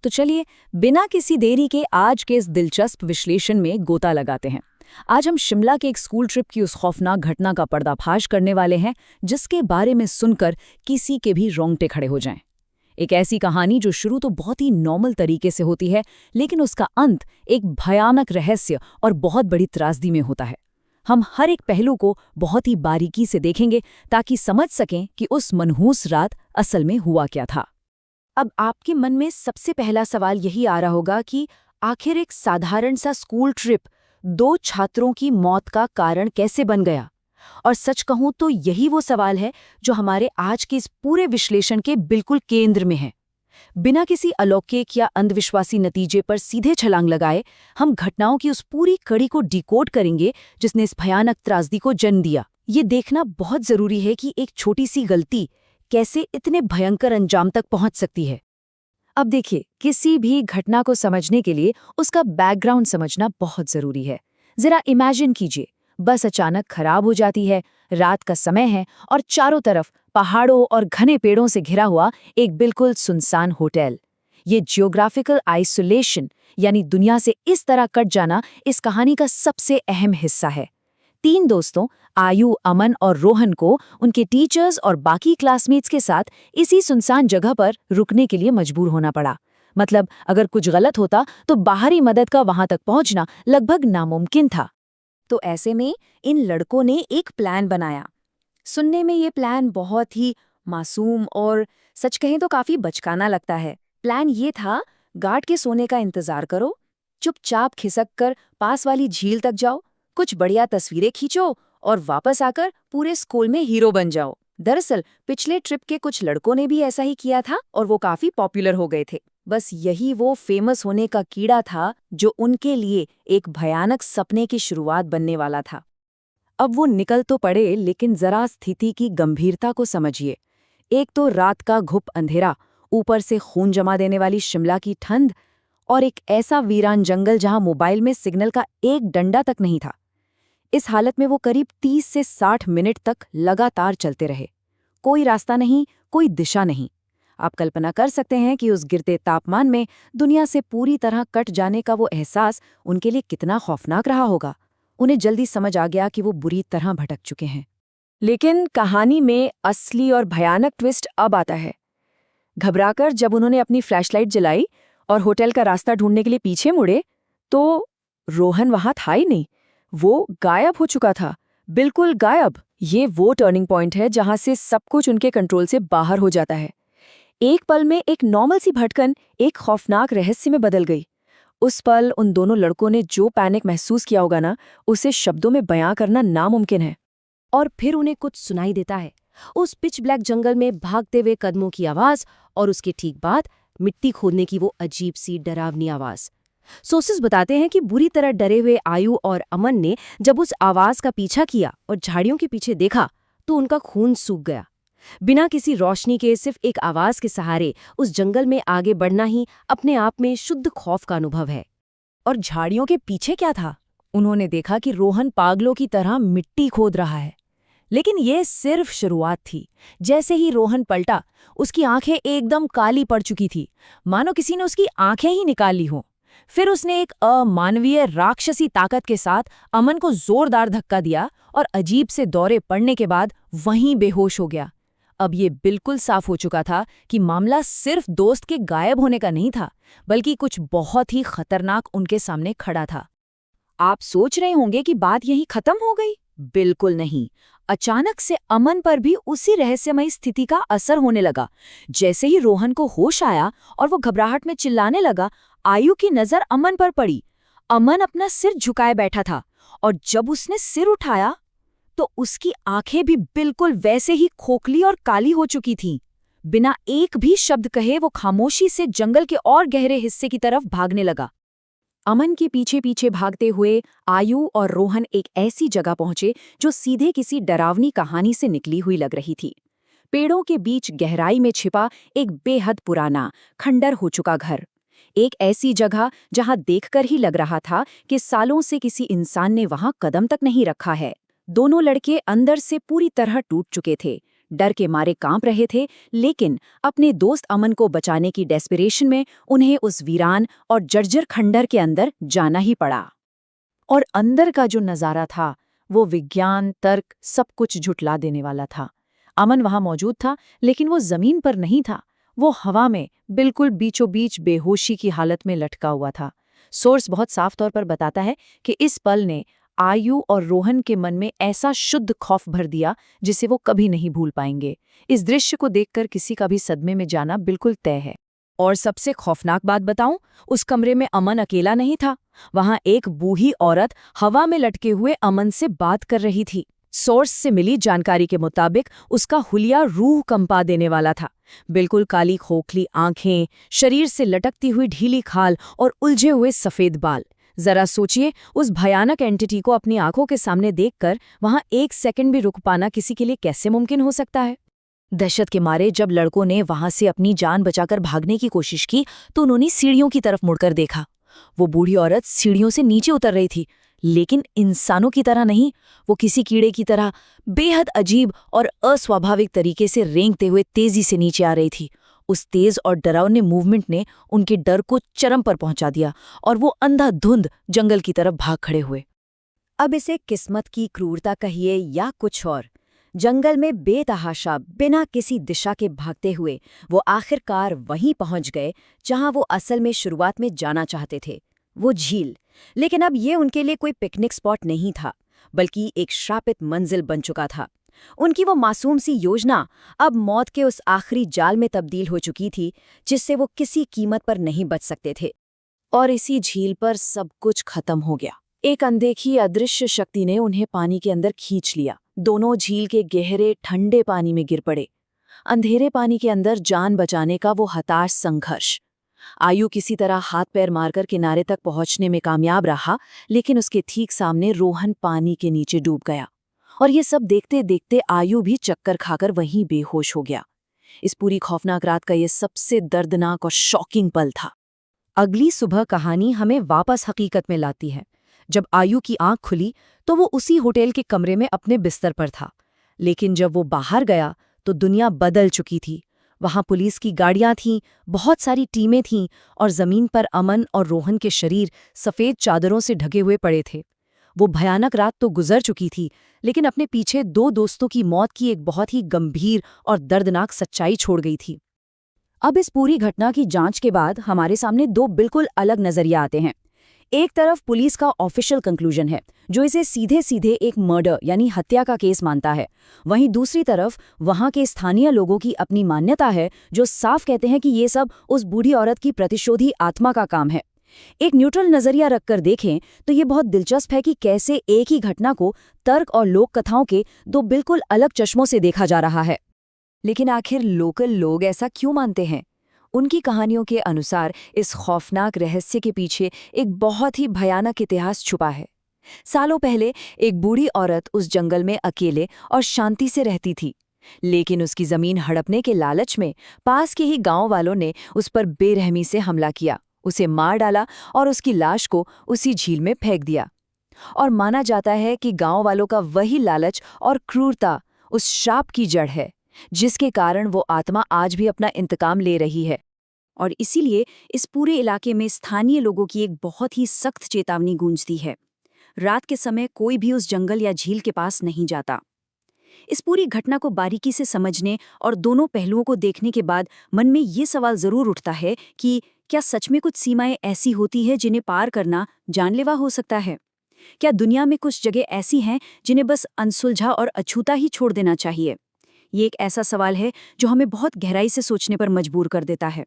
तो चलिए बिना किसी देरी के आज के इस दिलचस्प विश्लेषण में गोता लगाते हैं। आज हम शिमला के एक स्कूल ट्रिप की उस खौफनाक घटना का पर्दाफाश करने वाले हैं जिसके बारे में सुनकर किसी के भी रोंगटे खड़े हो जाएं। एक ऐसी कहानी जो शुरू तो बहुत ही नॉर्मल तरीके से होती है, लेकिन उसका अंत एक भयानक रहस्य और बहुत बड़ी त्रासदी में होता है। हम हर एक पहलू को बहुत ही बारीकी से देखेंगे ताकि समझ सकें कि उस मनहूस रात असल में हुआ क्या था। अब आपके मन में सबसे पहला सवाल यही आ रहा होगा कि आखिर एक साधारण सा स्कूल ट्रिप 2 छात्रों की मौत का कारण कैसे बन गया। और सच कहूं तो यही वो सवाल है जो हमारे आज के इस पूरे विश्लेषण के बिल्कुल केंद्र में है। बिना किसी अलौकिक या अंधविश्वासी नतीजे पर सीधे छलांग लगाए हम घटनाओं की उस पूरी कड़ी को डिकोड करेंगे जिसने इस भयानक त्रासदी को जन्म दिया। ये देखना बहुत जरूरी है कि एक छोटी सी गलती कैसे इतने भयंकर अंजाम तक पहुंच सकती है। अब देखिए, किसी भी घटना को समझने के लिए उसका बैकग्राउंड समझना बहुत जरूरी है। जरा इमेजिन कीजिए, बस अचानक खराब हो जाती है, रात का समय है और चारों तरफ पहाड़ों और घने पेड़ों से घिरा हुआ एक बिल्कुल सुनसान होटल। ये जियोग्राफिकल आइसोलेशन यानी दुनिया से इस तरह कट जाना इस कहानी का सबसे अहम हिस्सा है। 3 दोस्तों आयु, अमन और रोहन को उनके टीचर्स और बाकी क्लासमेट्स के साथ इसी सुनसान जगह पर रुकने के लिए मजबूर होना पड़ा। मतलब अगर कुछ गलत होता तो बाहरी मदद का वहां तक पहुंचना लगभग नामुमकिन था। तो ऐसे में इन लड़कों ने एक प्लान बनाया। सुनने में ये प्लान बहुत ही मासूम और सच कहें तो काफी बचकाना लगता है। प्लान ये था, गार्ड के सोने का इंतजार करो, चुपचाप खिसक कर पास वाली झील तक जाओ, कुछ बढ़िया तस्वीरें खींचो और वापस आकर पूरे स्कूल में हीरो बन जाओ। दरअसल पिछले ट्रिप के कुछ लड़कों ने भी ऐसा ही किया था और वो काफी पॉपुलर हो गए थे। बस यही वो फेमस होने का कीड़ा था जो उनके लिए एक भयानक सपने की शुरुआत बनने वाला था। अब वो निकल तो पड़े, लेकिन जरा स्थिति की गंभीरता को समझिए। एक तो रात का घुप अंधेरा, ऊपर से खून जमा देने वाली शिमला की ठंड और एक ऐसा वीरान जंगल जहां मोबाइल में सिग्नल का एक डंडा तक नहीं था। इस हालत में वो करीब 30 से 60 मिनट तक लगातार चलते रहे। कोई रास्ता नहीं, कोई दिशा नहीं। आप कल्पना कर सकते हैं कि उस गिरते तापमान में दुनिया से पूरी तरह कट जाने का वो एहसास उनके लिए कितना खौफनाक रहा होगा। उन्हें जल्दी समझ आ गया कि वो बुरी तरह भटक चुके हैं। लेकिन कहानी में असली और भयानक ट्विस्ट अब आता है। घबराकर जब उन्होंने अपनी फ्लैशलाइट जलाई और होटल का रास्ता ढूंढने के लिए पीछे मुड़े तो रोहन वहां था ही नहीं। वो गायब हो चुका था, बिल्कुल गायब। ये वो टर्निंग पॉइंट है जहां से सब कुछ उनके कंट्रोल से बाहर हो जाता है। एक पल में एक नॉर्मल सी भटकन एक खौफनाक रहस्य में बदल गई। उस पल उन दोनों लड़कों ने जो पैनिक महसूस किया होगा ना, उसे शब्दों में बयां करना नामुमकिन है। और फिर उन्हें कुछ सुनाई देता है। उस पिच ब्लैक जंगल में भागते हुए कदमों की आवाज और उसके ठीक बाद मिट्टी खोदने की वो अजीब सी डरावनी आवाज। सोर्सेस बताते हैं कि बुरी तरह डरे हुए आयु और अमन ने जब उस आवाज का पीछा किया और झाड़ियों के पीछे देखा तो उनका खून सूख गया। बिना किसी रोशनी के सिर्फ एक आवाज के सहारे उस जंगल में आगे बढ़ना ही अपने आप में शुद्ध खौफ का अनुभव है। और झाड़ियों के पीछे क्या था? उन्होंने देखा कि रोहन पागलों की तरह मिट्टी खोद रहा है। लेकिन ये सिर्फ शुरुआत थी। जैसे ही रोहन पलटा, उसकी आंखें एकदम काली पड़ चुकी थी, मानो किसी ने उसकी आंखें ही निकाल ली हों। फिर उसने एक अमानवीय राक्षसी ताकत के साथ अमन को जोरदार धक्का दिया और अजीब से दौरे पड़ने के बाद वहीं बेहोश हो गया। अब ये बिल्कुल साफ हो चुका था कि मामला सिर्फ दोस्त के गायब होने का नहीं था, बल्कि कुछ बहुत ही खतरनाक उनके सामने खड़ा था। आप सोच रहे होंगे कि बात यहीं खत्म हो गई? बिल्कुल नहीं। अचानक से अमन पर भी उसी रहस्यमयी स्थिति का असर होने लगा। जैसे ही रोहन को होश आया और वो घबराहट में चिल्लाने लगा, आयु की नजर अमन पर पड़ी। अमन अपना सिर झुकाए बैठा था और जब उसने सिर उठाया तो उसकी आंखें भी बिल्कुल वैसे ही खोखली और काली हो चुकी थीं। बिना एक भी शब्द कहे वो खामोशी से जंगल के और गहरे हिस्से की तरफ भागने लगा। अमन के पीछे पीछे भागते हुए आयु और रोहन एक ऐसी जगह पहुंचे जो सीधे किसी डरावनी कहानी से निकली हुई लग रही थी। पेड़ों के बीच गहराई में छिपा एक बेहद पुराना, खंडर हो चुका घर। एक ऐसी जगह जहां देखकर ही लग रहा था कि सालों से किसी इंसान ने वहां कदम तक नहीं रखा है। दोनों लड़के अंदर से पूरी तरह टूट चुके थे। डर के मारे कांप रहे थे, लेकिन अपने दोस्त अमन को बचाने की डेस्परेशन में उन्हें उस वीरान और जर्जर खंडर के अंदर जाना ही पड़ा। और अंदर का जो नज़ारा था वो विज्ञान, तर्क सब कुछ झुठला देने वाला था। अमन वहां मौजूद था, लेकिन वो जमीन पर नहीं था। वो हवा में बिल्कुल बीचों बीच बेहोशी की हालत में लटका हुआ था। सोर्स बहुत साफ तौर पर बताता है कि इस पल ने आयु और रोहन के मन में ऐसा शुद्ध खौफ भर दिया जिसे वो कभी नहीं भूल पाएंगे। इस दृश्य को देखकर किसी का भी सदमे में जाना बिल्कुल तय है। और सबसे खौफनाक बात बताऊं, उस कमरे में अमन अकेला नहीं था। वहां एक बूढ़ी औरत हवा में लटके हुए अमन से बात कर रही थी। सोर्स से मिली जानकारी के मुताबिक उसका हुलिया रूह कंपा देने वाला था। बिल्कुल काली खोखली आंखें, शरीर से लटकती हुई ढीली खाल और उलझे हुए सफेद बाल। जरा सोचिए, उस भयानक एंटिटी को अपनी आंखों के सामने देखकर वहां एक सेकंड भी रुक पाना किसी के लिए कैसे मुमकिन हो सकता है। दहशत के मारे जब लड़कों ने वहां से अपनी जान बचाकर भागने की कोशिश की तो उन्होंने सीढ़ियों की तरफ मुड़कर देखा। वो बूढ़ी औरत सीढ़ियों से नीचे उतर रही थी, लेकिन इंसानों की तरह नहीं, वो किसी कीड़े की तरह बेहद अजीब और अस्वाभाविक तरीके से रेंगते हुए तेजी से नीचे आ रही थी। उस तेज और डरावने मूवमेंट ने उनके डर को चरम पर पहुंचा दिया और वो अंधाधुंध जंगल की तरफ भाग खड़े हुए। अब इसे किस्मत की क्रूरता कहिए या कुछ और, जंगल में बेतहाशा बिना किसी दिशा के भागते हुए वो आखिरकार वहीं पहुंच गए जहां वो असल में शुरुआत में जाना चाहते थे, वो झील। लेकिन अब ये उनके लिए कोई पिकनिक स्पॉट नहीं था, बल्कि एक श्रापित मंजिल बन चुका था। उनकी वो मासूम सी योजना अब मौत के उस आखिरी जाल में तब्दील हो चुकी थी जिससे वो किसी कीमत पर नहीं बच सकते थे। और इसी झील पर सब कुछ खत्म हो गया। एक अनदेखी अदृश्य शक्ति ने उन्हें पानी के अंदर खींच लिया। दोनों झील के गहरे ठंडे पानी में गिर पड़े। अंधेरे पानी के अंदर जान बचाने का वो हताश संघर्ष। आयु किसी तरह हाथ पैर मारकर किनारे तक पहुंचने में कामयाब रहा, लेकिन उसके ठीक सामने रोहन पानी के नीचे डूब गया। और ये सब देखते देखते आयु भी चक्कर खाकर वहीं बेहोश हो गया। इस पूरी खौफनाक रात का ये सबसे दर्दनाक और शॉकिंग पल था। अगली सुबह कहानी हमें वापस हकीकत में लाती है। जब आयु की आंख खुली तो वो उसी होटल के कमरे में अपने बिस्तर पर था, लेकिन जब वो बाहर गया तो दुनिया बदल चुकी थी। वहां पुलिस की गाड़ियां थीं, बहुत सारी टीमें थीं और जमीन पर अमन और रोहन के शरीर सफेद चादरों से ढके हुए पड़े थे। वो भयानक रात तो गुजर चुकी थी, लेकिन अपने पीछे दो दोस्तों की मौत की एक बहुत ही गंभीर और दर्दनाक सच्चाई छोड़ गई थी। अब इस पूरी घटना की जांच के बाद हमारे सामने दो बिल्कुल अलग नजरिया आते हैं। एक तरफ पुलिस का ऑफिशियल कंक्लूजन है, जो इसे सीधे सीधे एक मर्डर यानी हत्या का केस मानता है। वहीं दूसरी तरफ वहां के स्थानीय लोगों की अपनी मान्यता है, जो साफ कहते हैं कि ये सब उस बूढ़ी औरत की प्रतिशोधी आत्मा का काम है। एक न्यूट्रल नजरिया रखकर देखें तो ये बहुत दिलचस्प है कि कैसे एक ही घटना को तर्क और लोक कथाओं के दो बिल्कुल अलग चश्मों से देखा जा रहा है। लेकिन आखिर लोकल लोग ऐसा क्यों मानते हैं? उनकी कहानियों के अनुसार इस खौफनाक रहस्य के पीछे एक बहुत ही भयानक इतिहास छुपा है। सालों पहले एक बूढ़ी औरत उस जंगल में अकेले और शांति से रहती थी, लेकिन उसकी जमीन हड़पने के लालच में पास के ही गांव वालों ने उस पर बेरहमी से हमला किया, उसे मार डाला और उसकी लाश को उसी झील में फेंक दिया। और माना जाता है कि गांव वालों का वही लालच और क्रूरता उस श्राप की जड़ है, जिसके कारण वो आत्मा आज भी अपना इंतकाम ले रही है। और इसीलिए इस पूरे इलाके में स्थानीय लोगों की एक बहुत ही सख्त चेतावनी गूंजती है। रात के समय कोई भी उस जंगल या झील के पास नहीं जाता। इस पूरी घटना को बारीकी से समझने और दोनों पहलुओं को देखने के बाद मन में ये सवाल जरूर उठता है कि क्या सच में कुछ सीमाएं ऐसी होती हैं जिन्हें पार करना जानलेवा हो सकता है? क्या दुनिया में कुछ जगह ऐसी हैं जिन्हें बस अनसुलझा और अछूता ही छोड़ देना चाहिए? ये एक ऐसा सवाल है जो हमें बहुत गहराई से सोचने पर मजबूर कर देता है।